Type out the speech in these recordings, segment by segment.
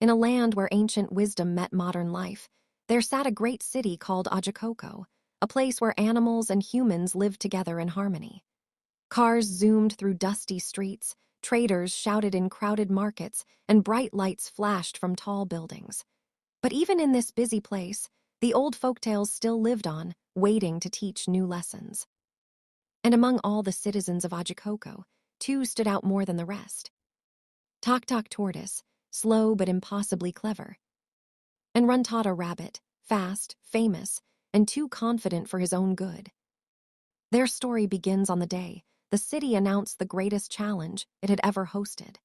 in a land where ancient wisdom met modern life, there sat a great city called Ajikoko, a place where animals and humans lived together in harmony. Cars zoomed through dusty streets, traders shouted in crowded markets, and bright lights flashed from tall buildings. But even in this busy place, the old folktales still lived on, waiting to teach new lessons. And among all the citizens of Ajikoko, two stood out more than the rest. Tok Tok Tortoise, slow but impossibly clever, and Runtata Rabbit, fast, famous, and too confident for his own good. Their story begins on the day the city announced the greatest challenge it had ever hosted.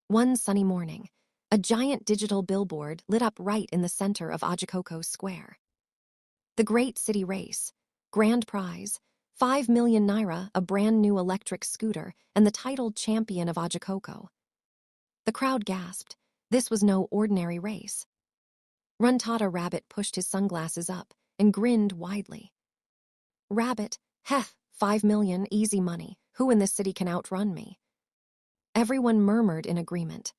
One sunny morning, a giant digital billboard lit up right in the center of Ajikoko Square. The Great City Race, grand prize, 5 million naira, a brand new electric scooter, and the titled champion of Ajikoko. The crowd gasped. This was no ordinary race. Runtata Rabbit pushed his sunglasses up and grinned widely. Rabbit, heh, 5 million, easy money. Who in this city can outrun me? Everyone murmured in agreement.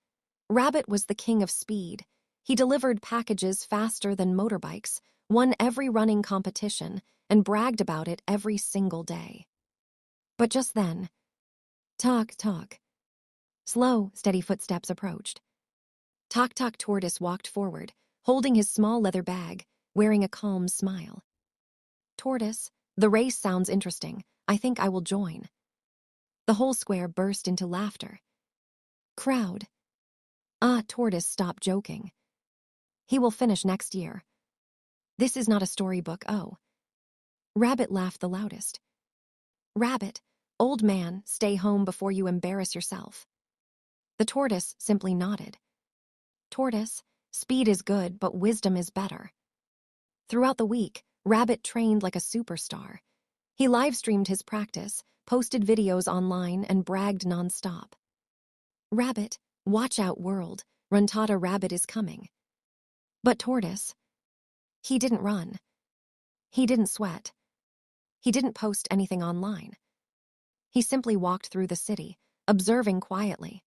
Rabbit was the king of speed. He delivered packages faster than motorbikes, won every running competition, and bragged about it every single day. But just then, Tok. Slow, steady footsteps approached. Tok Tok Tortoise walked forward, holding his small leather bag, wearing a calm smile. Tortoise, the race sounds interesting. I think I will join. The whole square burst into laughter. Crowd. Tortoise, stop joking. He will finish next year. This is not a storybook, oh. Rabbit laughed the loudest. Rabbit, old man, stay home before you embarrass yourself. The tortoise simply nodded. Tortoise, speed is good, but wisdom is better. Throughout the week, Rabbit trained like a superstar. He live-streamed his practice, posted videos online, and bragged nonstop. Rabbit, watch out world, Runtata Rabbit is coming. But Tortoise, he didn't run. He didn't sweat. He didn't post anything online. He simply walked through the city, observing quietly.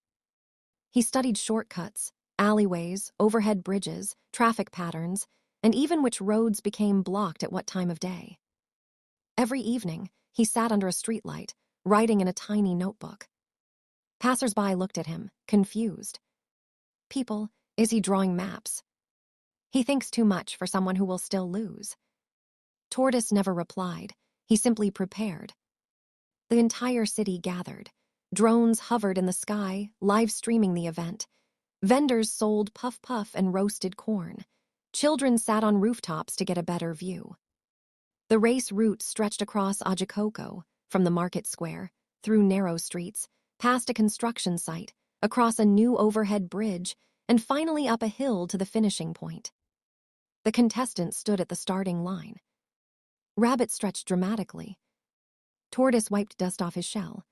He studied shortcuts, alleyways, overhead bridges, traffic patterns, and even which roads became blocked at what time of day. Every evening, he sat under a streetlight, writing in a tiny notebook. Passers-by looked at him, confused. People, is he drawing maps? He thinks too much for someone who will still lose. Tortoise never replied. He simply prepared. The entire city gathered. Drones hovered in the sky, live-streaming the event. Vendors sold puff-puff and roasted corn. Children sat on rooftops to get a better view. The race route stretched across Ajikoko, from the market square, through narrow streets, past a construction site, across a new overhead bridge, and finally up a hill to the finishing point. The contestants stood at the starting line. Rabbit stretched dramatically. Tortoise wiped dust off his shell.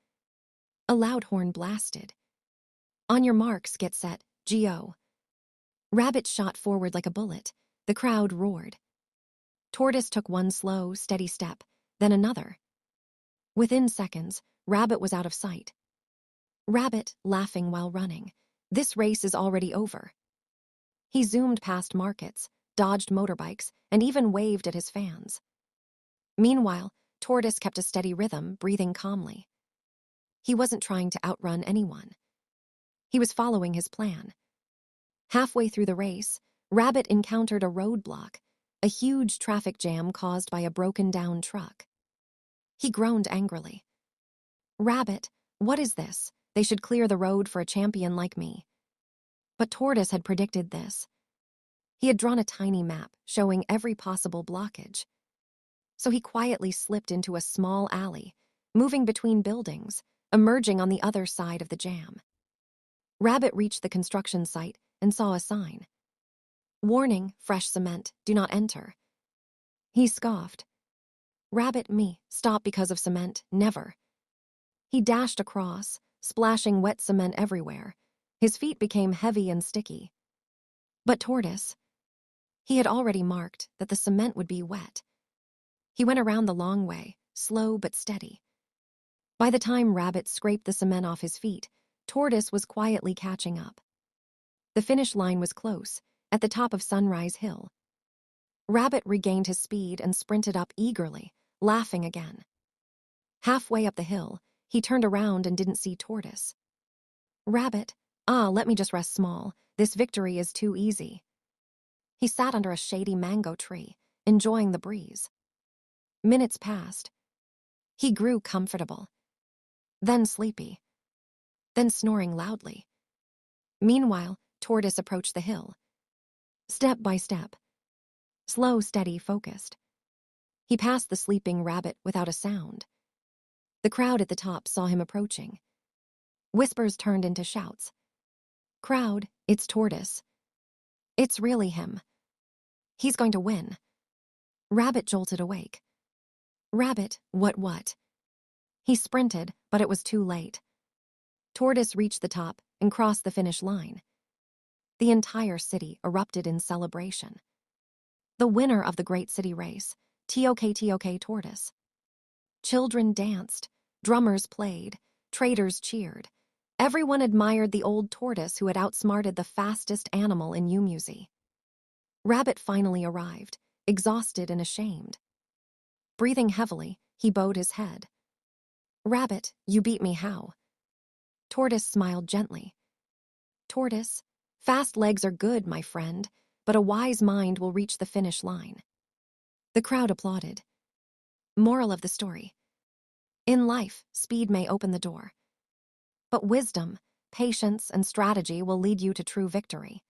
A loud horn blasted. On your marks, get set, Go. Rabbit shot forward like a bullet. The crowd roared. Tortoise took one slow, steady step, then another. Within seconds, Rabbit was out of sight. Rabbit, laughing while running. This race is already over. He zoomed past markets, dodged motorbikes, and even waved at his fans. Meanwhile, Tortoise kept a steady rhythm, breathing calmly. He wasn't trying to outrun anyone. He was following his plan. Halfway through the race, Rabbit encountered a roadblock, a huge traffic jam caused by a broken-down truck. He groaned angrily. Rabbit, what is this? They should clear the road for a champion like me. But Tortoise had predicted this. He had drawn a tiny map showing every possible blockage. So he quietly slipped into a small alley, moving between buildings, emerging on the other side of the jam. Rabbit reached the construction site and saw a sign. Warning, fresh cement, do not enter. He scoffed. Rabbit, me, stop because of cement, never. He dashed across, splashing wet cement everywhere. His feet became heavy and sticky. But Tortoise, he had already marked that the cement would be wet. He went around the long way, slow but steady. By the time Rabbit scraped the cement off his feet, Tortoise was quietly catching up. The finish line was close, at the top of Sunrise Hill. Rabbit regained his speed and sprinted up eagerly, laughing again. Halfway up the hill, he turned around and didn't see Tortoise. Rabbit, let me just rest small. This victory is too easy. He sat under a shady mango tree, enjoying the breeze. Minutes passed. He grew comfortable, then sleepy, then snoring loudly. Meanwhile, Tortoise approached the hill. Step by step. Slow, steady, focused. He passed the sleeping rabbit without a sound. The crowd at the top saw him approaching. Whispers turned into shouts. Crowd, it's Tortoise. It's really him. He's going to win. Rabbit jolted awake. Rabbit, what? He sprinted, but it was too late. Tortoise reached the top and crossed the finish line. The entire city erupted in celebration. The winner of the great city race, Tok Tortoise. Children danced, drummers played, traders cheered. Everyone admired the old tortoise who had outsmarted the fastest animal in Umuzi. Rabbit finally arrived, exhausted and ashamed. Breathing heavily, he bowed his head. Rabbit, you beat me how? Tortoise smiled gently. Tortoise, fast legs are good, my friend, but a wise mind will reach the finish line. The crowd applauded. Moral of the story. In life, speed may open the door, but wisdom, patience, and strategy will lead you to true victory.